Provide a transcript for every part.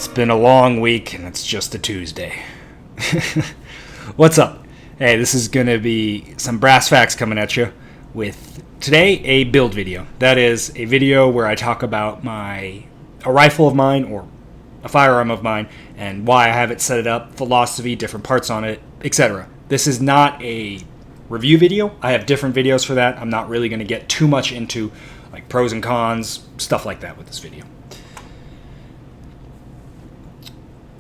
It's been a long week, and it's just a Tuesday. What's up? Hey, this is going to be some brass facts coming at you with, today, a build video. That is a video where I talk about a rifle of mine, or a firearm of mine, and why I have it set it up, philosophy, different parts on it, etc. This is not a review video. I have different videos for that. I'm not really going to get too much into like pros and cons, stuff like that with this video.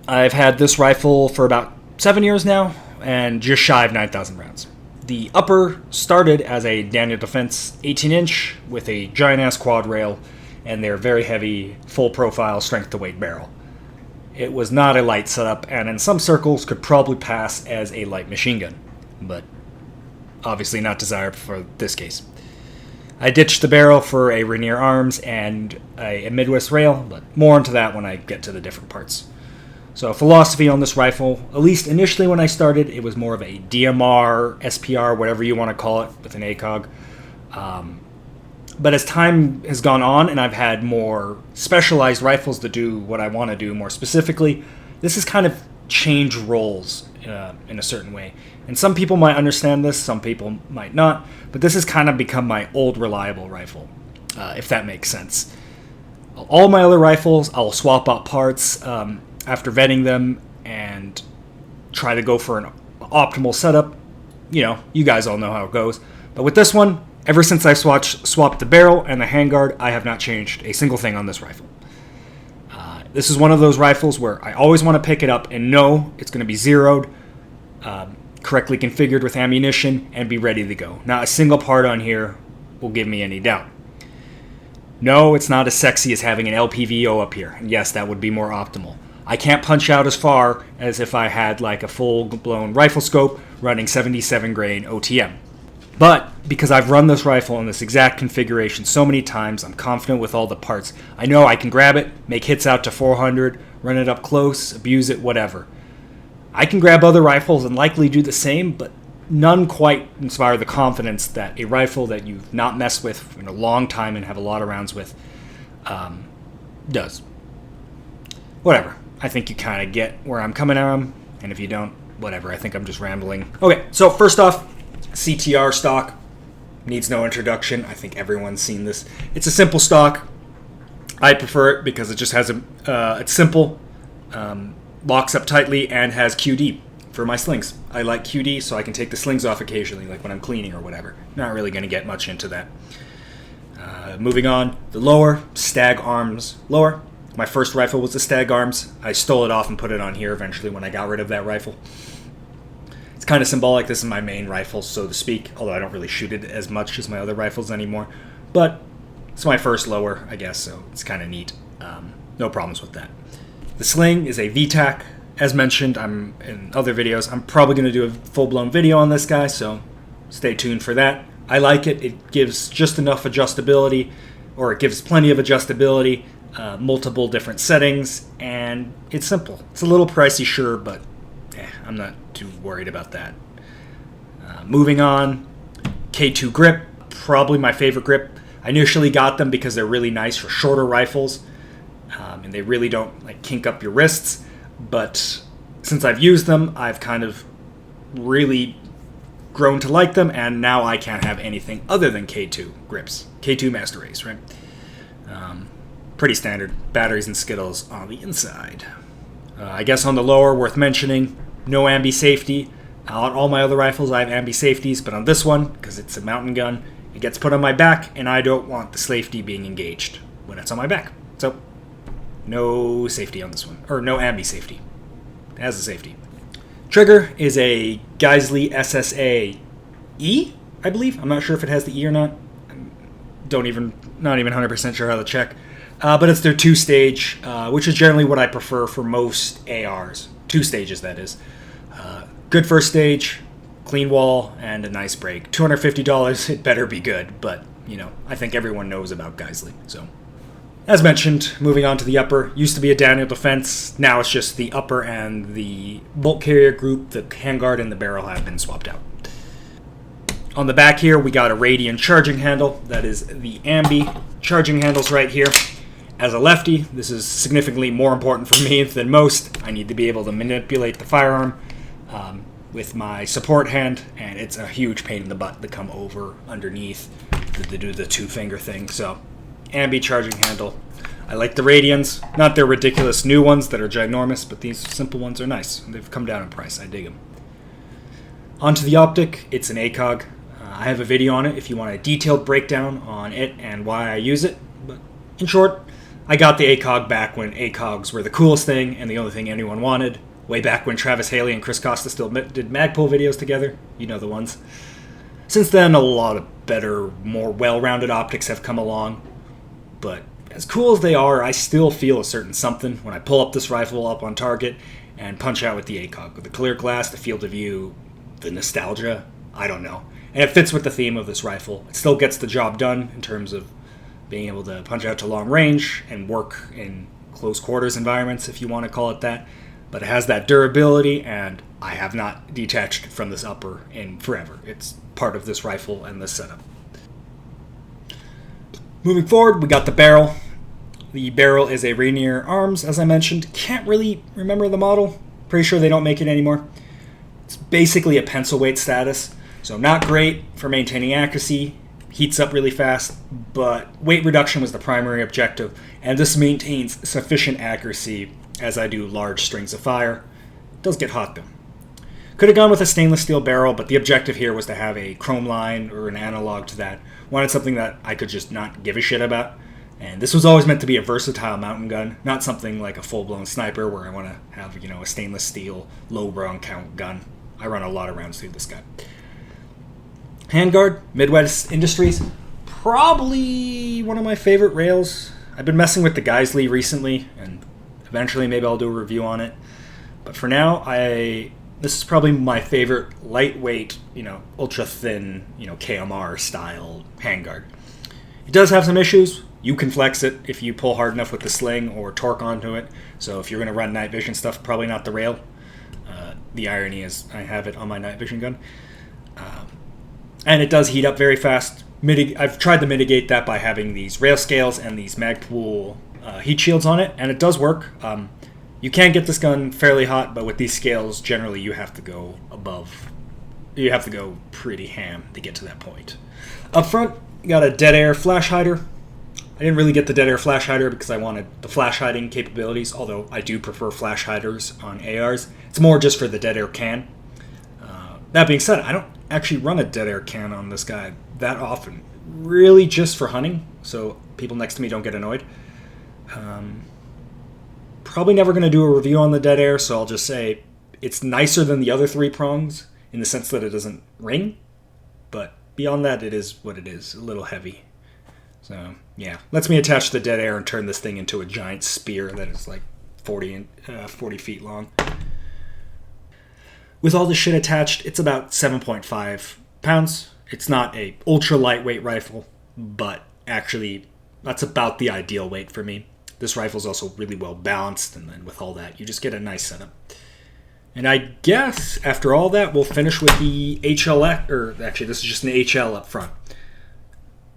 I've had this rifle for about 7 years now, and just shy of 9,000 rounds. The upper started as a Daniel Defense 18-inch with a giant-ass quad rail and their very heavy, full-profile, strength-to-weight barrel. It was not a light setup, and in some circles could probably pass as a light machine gun, but obviously not desired for this case. I ditched the barrel for a Rainier arms and a Midwest rail, but more into that when I get to the different parts. So philosophy on this rifle, at least initially when I started, it was more of a DMR, SPR, whatever you want to call it, with an ACOG. But as time has gone on and I've had more specialized rifles to do what I want to do more specifically, this has kind of changed roles in a certain way. And some people might understand this, some people might not, but this has kind of become my old reliable rifle, if that makes sense. All my other rifles, I'll swap out parts after vetting them and try to go for an optimal setup. You know, you guys all know how it goes. But with this one, ever since I swapped the barrel and the handguard, I have not changed a single thing on this rifle. This is one of those rifles where I always want to pick it up and know it's going to be zeroed, correctly configured with ammunition, and be ready to go. Not a single part on here will give me any doubt. No, it's not as sexy as having an LPVO up here. And yes, that would be more optimal. I can't punch out as far as if I had like a full-blown rifle scope running 77 grain OTM. But because I've run this rifle in this exact configuration so many times, I'm confident with all the parts. I know I can grab it, make hits out to 400, run it up close, abuse it, whatever. I can grab other rifles and likely do the same, but none quite inspire the confidence that a rifle that you've not messed with in a long time and have a lot of rounds with does. Whatever. I think you kind of get where I'm coming from, and if you don't, whatever. I think I'm just rambling. Okay, so first off, CTR stock needs no introduction. I think everyone's seen this. It's a simple stock. I prefer it because it just has it's simple, locks up tightly, and has QD for my slings. I like QD so I can take the slings off occasionally, like when I'm cleaning or whatever. Not really going to get much into that. Moving on, the lower, Stag Arms lower. My first rifle was the Stag Arms. I stole it off and put it on here eventually when I got rid of that rifle. It's kind of symbolic. This is my main rifle, so to speak, although I don't really shoot it as much as my other rifles anymore. But it's my first lower, I guess, so it's kind of neat. No problems with that. The sling is a VTAC. As mentioned, I'm in other videos. I'm probably going to do a full-blown video on this guy, so stay tuned for that. I like it. It gives just enough adjustability, or it gives plenty of adjustability, multiple different settings, and it's simple. It's a little pricey, sure, but I'm not too worried about that. Moving on, K2 grip, probably my favorite grip. I initially got them because they're really nice for shorter rifles, and they really don't like kink up your wrists, but since I've used them, I've kind of really grown to like them, and now I can't have anything other than K2 grips. K2 Master Race, right? Pretty standard. Batteries and Skittles on the inside. I guess on the lower, worth mentioning, no ambi safety. On all my other rifles, I have ambi safeties, but on this one, because it's a mountain gun, it gets put on my back, and I don't want the safety being engaged when it's on my back. So, no safety on this one. Or no ambi safety. It has a safety. Trigger is a Geisley SSA E, I believe. I'm not sure if it has the E or not. Not even 100% sure how to check. But it's their 2-stage, which is generally what I prefer for most ARs. 2 stages, that is. Good first stage, clean wall, and a nice break. $250, it better be good, but, you know, I think everyone knows about Geisley. So, as mentioned, moving on to the upper, used to be a Daniel Defense, now it's just the upper and the bolt carrier group, the handguard and the barrel have been swapped out. On the back here, we got a Radian charging handle, that is the ambi charging handles right here. As a lefty, this is significantly more important for me than most. I need to be able to manipulate the firearm with my support hand, and it's a huge pain in the butt to come over underneath to do the two-finger thing. So, ambi charging handle. I like the Radians, not their ridiculous new ones that are ginormous, but these simple ones are nice. They've come down in price. I dig them. Onto the optic. It's an ACOG. I have a video on it if you want a detailed breakdown on it and why I use it. But in short, I got the ACOG back when ACOGs were the coolest thing and the only thing anyone wanted. Way back when Travis Haley and Chris Costa still did Magpul videos together. You know the ones. Since then, a lot of better, more well-rounded optics have come along. But as cool as they are, I still feel a certain something when I pull up this rifle up on target and punch out with the ACOG. With the clear glass, the field of view, the nostalgia, I don't know. And it fits with the theme of this rifle. It still gets the job done in terms of being able to punch out to long range and work in close quarters environments, if you want to call it that. But it has that durability, and I have not detached from this upper in forever. It's part of this rifle and this setup. Moving forward, we got the barrel. The barrel is a Rainier Arms, as I mentioned. Can't really remember the model. Pretty sure they don't make it anymore. It's basically a pencil weight status, so not great for maintaining accuracy. Heats up really fast, but weight reduction was the primary objective, and this maintains sufficient accuracy as I do large strings of fire. It does get hot though. Could have gone with a stainless steel barrel, but the objective here was to have a chrome line or an analog to that. Wanted something that I could just not give a shit about. And this was always meant to be a versatile mountain gun, not something like a full-blown sniper where I want to have, a stainless steel, low round count gun. I run a lot of rounds through this guy. Handguard, Midwest Industries, probably one of my favorite rails. I've been messing with the Geisley recently, and eventually maybe I'll do a review on it. But for now, this is probably my favorite lightweight, ultra thin, KMR style handguard. It does have some issues. You can flex it if you pull hard enough with the sling or torque onto it. So if you're going to run night vision stuff, probably not the rail. The irony is I have it on my night vision gun. And it does heat up very fast. I've tried to mitigate that by having these rail scales and these Magpul heat shields on it, and it does work. You can get this gun fairly hot, but with these scales, generally you have to go above. You have to go pretty ham to get to that point. Up front, you got a dead air flash hider. I didn't really get the dead air flash hider because I wanted the flash hiding capabilities, although I do prefer flash hiders on ARs. It's more just for the dead air can. That being said, I don't actually run a dead air can on this guy that often. Really just for hunting, so people next to me don't get annoyed. Probably never going to do a review on the dead air, so I'll just say it's nicer than the other three prongs in the sense that it doesn't ring, but beyond that, it is what it is, a little heavy. So, yeah, lets me attach the dead air and turn this thing into a giant spear that is like 40 feet long. With all this shit attached, it's about 7.5 pounds. It's not a ultra lightweight rifle, but actually that's about the ideal weight for me. This rifle's also really well balanced, and then with all that, you just get a nice setup. And I guess after all that, we'll finish with the HLX, or actually this is just an HL up front.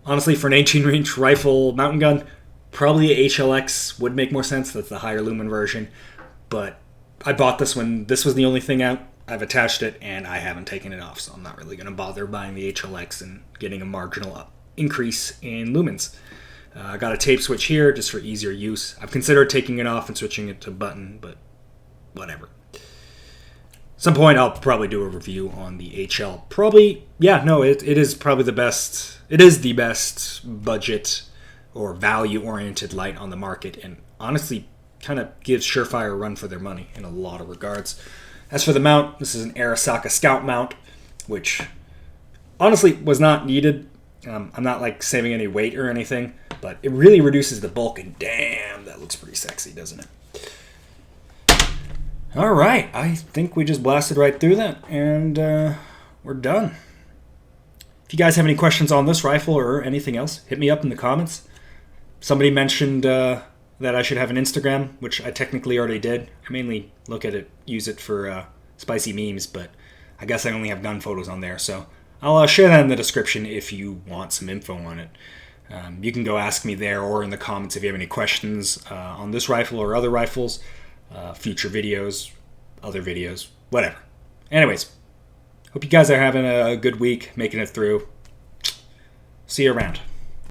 Honestly, for an 18-inch rifle mountain gun, probably a HLX would make more sense. That's the higher lumen version. But I bought this when this was the only thing out. I've attached it, and I haven't taken it off, so I'm not really going to bother buying the HLX and getting a marginal increase in lumens. I got a tape switch here just for easier use. I've considered taking it off and switching it to button, but whatever. Some point I'll probably do a review on the HL. Probably, it is probably the best. It is the best budget or value-oriented light on the market, and honestly kind of gives Surefire a run for their money in a lot of regards. As for the mount, this is an Arasaka Scout mount, which honestly was not needed. I'm not like saving any weight or anything, but it really reduces the bulk, and damn, that looks pretty sexy, doesn't it? All right, I think we just blasted right through that, and we're done. If you guys have any questions on this rifle or anything else, hit me up in the comments. Somebody mentioned that I should have an Instagram, which I technically already did. I mainly look at it, use it for spicy memes, but I guess I only have gun photos on there, so I'll share that in the description if you want some info on it. You can go ask me there or in the comments if you have any questions on this rifle or other rifles, future videos, other videos, whatever. Anyways, hope you guys are having a good week, making it through. See you around.